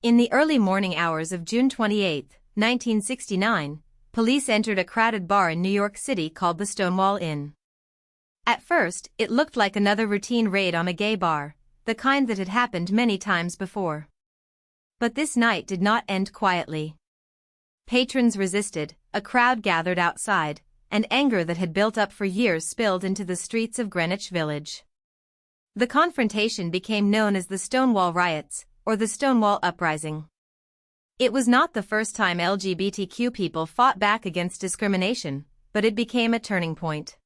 In the early morning hours of June 28, 1969, police entered a crowded bar in New York City called the Stonewall Inn. At first, it looked like another routine raid on a gay bar, the kind that had happened many times before. But this night did not end quietly. Patrons resisted, a crowd gathered outside, and anger that had built up for years spilled into the streets of Greenwich Village. The confrontation became known as the Stonewall Riots, or the Stonewall Uprising. It was not the first time LGBTQ people fought back against discrimination, but it became a turning point.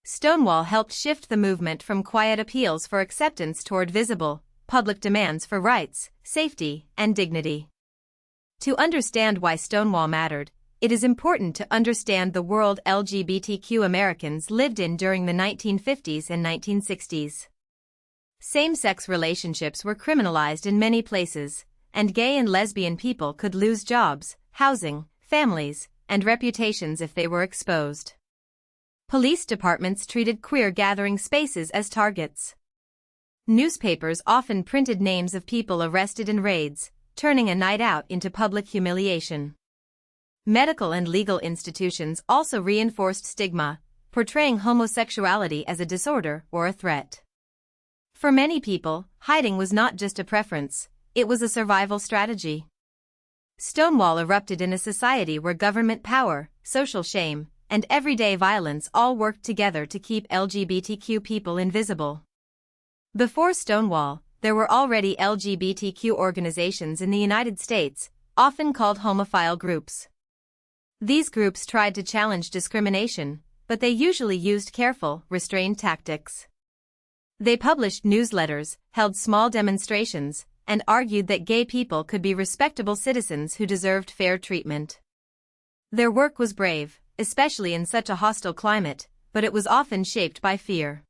Stonewall helped shift the movement from quiet appeals for acceptance toward visible, public demands for rights, safety, and dignity. To understand why Stonewall mattered, it is important to understand the world LGBTQ Americans lived in during the 1950s and 1960s. Same-sex relationships were criminalized in many places, and gay and lesbian people could lose jobs, housing, families, and reputations if they were exposed. Police departments treated queer gathering spaces as targets. Newspapers often printed names of people arrested in raids, turning a night out into public humiliation. Medical and legal institutions also reinforced stigma, portraying homosexuality as a disorder or a threat. For many people, hiding was not just a preference, it was a survival strategy. Stonewall erupted in a society where government power, social shame, and everyday violence all worked together to keep LGBTQ people invisible. Before Stonewall, there were already LGBTQ organizations in the United States, often called homophile groups. These groups tried to challenge discrimination, but they usually used careful, restrained tactics. They published newsletters, held small demonstrations, and argued that gay people could be respectable citizens who deserved fair treatment. Their work was brave, especially in such a hostile climate, but it was often shaped by fear.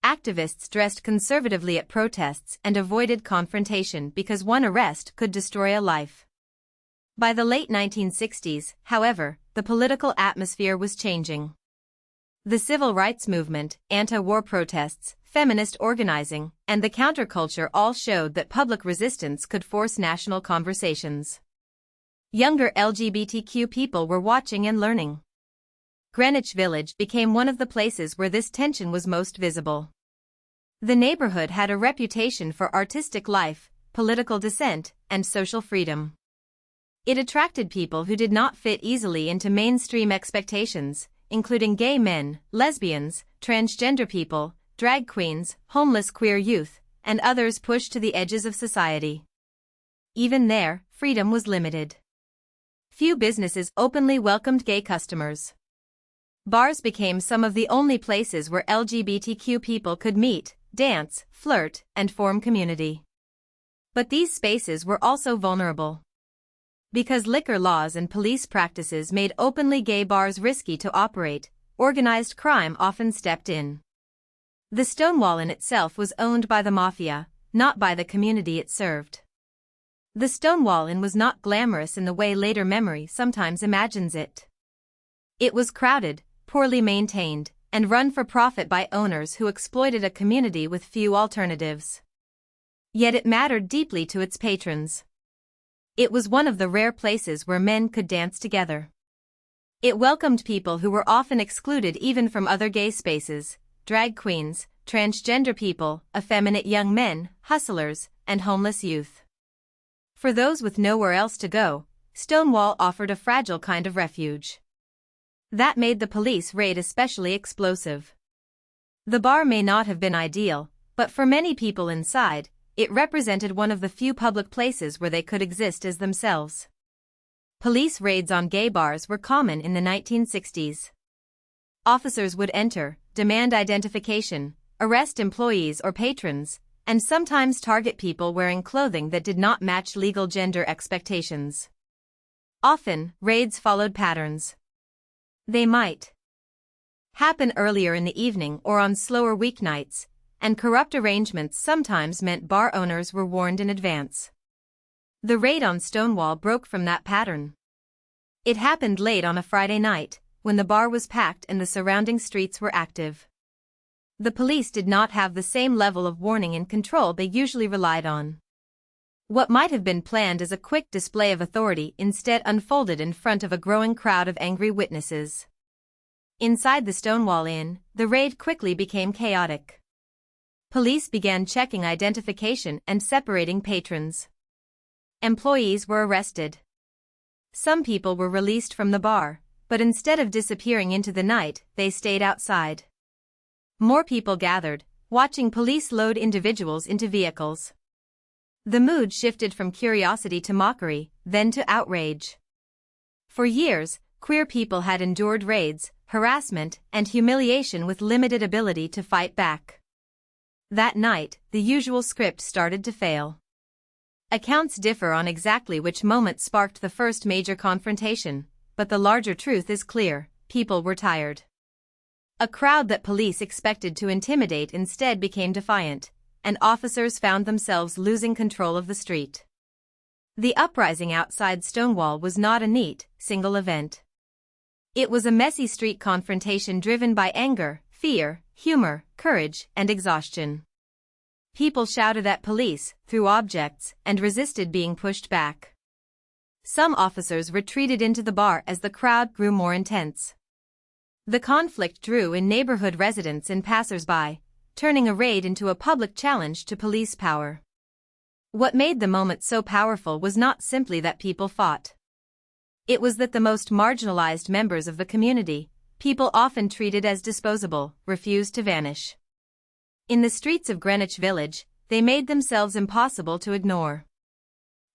Activists dressed conservatively at protests and avoided confrontation because one arrest could destroy a life. By the late 1960s, however, the political atmosphere was changing. The civil rights movement, anti-war protests, feminist organizing, and the counterculture all showed that public resistance could force national conversations. Younger LGBTQ people were watching and learning. Greenwich Village became one of the places where this tension was most visible. The neighborhood had a reputation for artistic life, political dissent, and social freedom. It attracted people who did not fit easily into mainstream expectations, including gay men, lesbians, transgender people, drag queens, homeless queer youth, and others pushed to the edges of society. Even there, freedom was limited. Few businesses openly welcomed gay customers. Bars became some of the only places where LGBTQ people could meet, dance, flirt, and form community. But these spaces were also vulnerable. Because liquor laws and police practices made openly gay bars risky to operate, organized crime often stepped in. The Stonewall Inn itself was owned by the mafia, not by the community it served. The Stonewall Inn was not glamorous in the way later memory sometimes imagines it. It was crowded, poorly maintained, and run for profit by owners who exploited a community with few alternatives. Yet it mattered deeply to its patrons. It was one of the rare places where men could dance together. It welcomed people who were often excluded even from other gay spaces, drag queens, transgender people, effeminate young men, hustlers, and homeless youth. For those with nowhere else to go, Stonewall offered a fragile kind of refuge. That made the police raid especially explosive. The bar may not have been ideal, but for many people inside, it represented one of the few public places where they could exist as themselves. Police raids on gay bars were common in the 1960s. Officers would enter, demand identification, arrest employees or patrons, and sometimes target people wearing clothing that did not match legal gender expectations. Often, raids followed patterns. They might happen earlier in the evening or on slower weeknights, and corrupt arrangements sometimes meant bar owners were warned in advance. The raid on Stonewall broke from that pattern. It happened late on a Friday night, when the bar was packed and the surrounding streets were active. The police did not have the same level of warning and control they usually relied on. What might have been planned as a quick display of authority instead unfolded in front of a growing crowd of angry witnesses. Inside the Stonewall Inn, the raid quickly became chaotic. Police began checking identification and separating patrons. Employees were arrested. Some people were released from the bar, but instead of disappearing into the night, they stayed outside. More people gathered, watching police load individuals into vehicles. The mood shifted from curiosity to mockery, then to outrage. For years, queer people had endured raids, harassment, and humiliation with limited ability to fight back. That night, the usual script started to fail. Accounts differ on exactly which moment sparked the first major confrontation, but the larger truth is clear: people were tired. A crowd that police expected to intimidate instead became defiant, and officers found themselves losing control of the street. The uprising outside Stonewall was not a neat, single event. It was a messy street confrontation driven by anger, fear, humor, courage, and exhaustion. People shouted at police, threw objects, and resisted being pushed back. Some officers retreated into the bar as the crowd grew more intense. The conflict drew in neighborhood residents and passers-by, turning a raid into a public challenge to police power. What made the moment so powerful was not simply that people fought. It was that the most marginalized members of the community, people often treated as disposable, refused to vanish. In the streets of Greenwich Village, they made themselves impossible to ignore.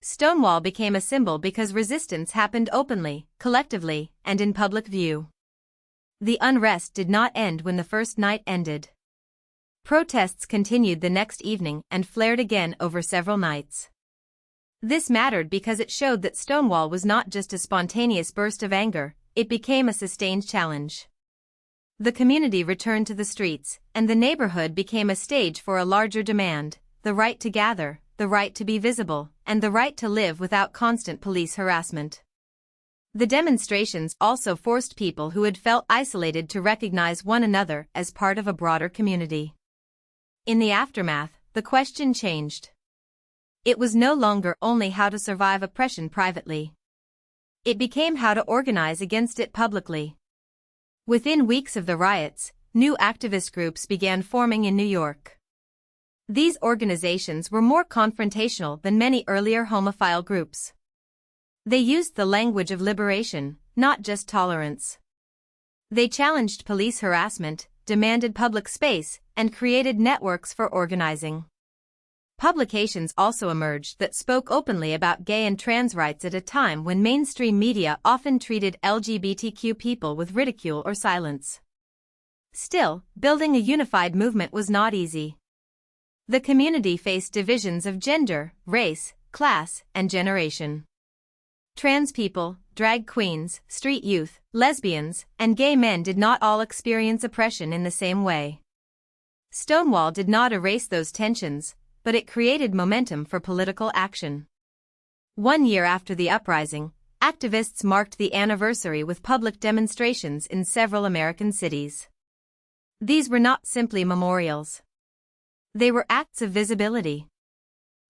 Stonewall became a symbol because resistance happened openly, collectively, and in public view. The unrest did not end when the first night ended. Protests continued the next evening and flared again over several nights. This mattered because it showed that Stonewall was not just a spontaneous burst of anger, it became a sustained challenge. The community returned to the streets, and the neighborhood became a stage for a larger demand: the right to gather, the right to be visible, and the right to live without constant police harassment. The demonstrations also forced people who had felt isolated to recognize one another as part of a broader community. In the aftermath, the question changed. It was no longer only how to survive oppression privately. It became how to organize against it publicly. Within weeks of the riots, new activist groups began forming in New York. These organizations were more confrontational than many earlier homophile groups. They used the language of liberation, not just tolerance. They challenged police harassment, demanded public space, and created networks for organizing. Publications also emerged that spoke openly about gay and trans rights at a time when mainstream media often treated LGBTQ people with ridicule or silence. Still, building a unified movement was not easy. The community faced divisions of gender, race, class, and generation. Trans people, drag queens, street youth, lesbians, and gay men did not all experience oppression in the same way. Stonewall did not erase those tensions, but it created momentum for political action. 1 year after the uprising, activists marked the anniversary with public demonstrations in several American cities. These were not simply memorials. They were acts of visibility.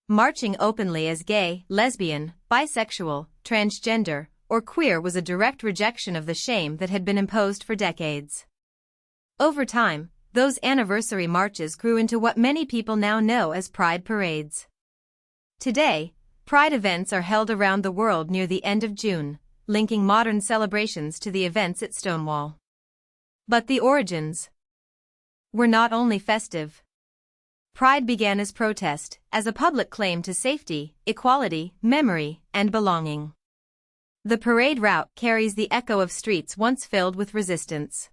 Marching openly as gay, lesbian, bisexual, transgender, or queer was a direct rejection of the shame that had been imposed for decades. Over time, those anniversary marches grew into what many people now know as pride parades. Today, pride events are held around the world near the end of June, linking modern celebrations to the events at Stonewall. But the origins were not only festive. Pride began as protest, as a public claim to safety, equality, memory, and belonging. The parade route carries the echo of streets once filled with resistance.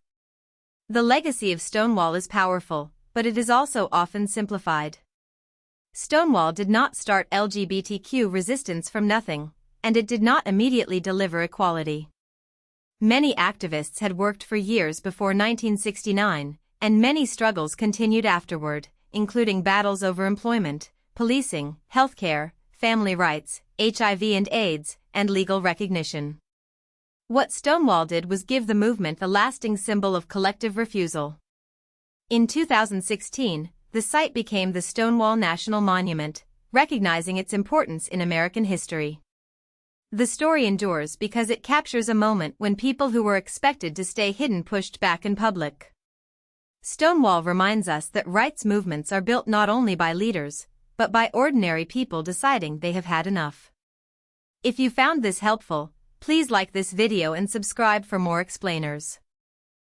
The legacy of Stonewall is powerful, but it is also often simplified. Stonewall did not start LGBTQ resistance from nothing, and it did not immediately deliver equality. Many activists had worked for years before 1969, and many struggles continued afterward, including battles over employment, policing, healthcare, family rights, HIV and AIDS, and legal recognition. What Stonewall did was give the movement a lasting symbol of collective refusal. In 2016, the site became the Stonewall National Monument, recognizing its importance in American history. The story endures because it captures a moment when people who were expected to stay hidden pushed back in public. Stonewall reminds us that rights movements are built not only by leaders, but by ordinary people deciding they have had enough. If you found this helpful, please like this video and subscribe for more explainers.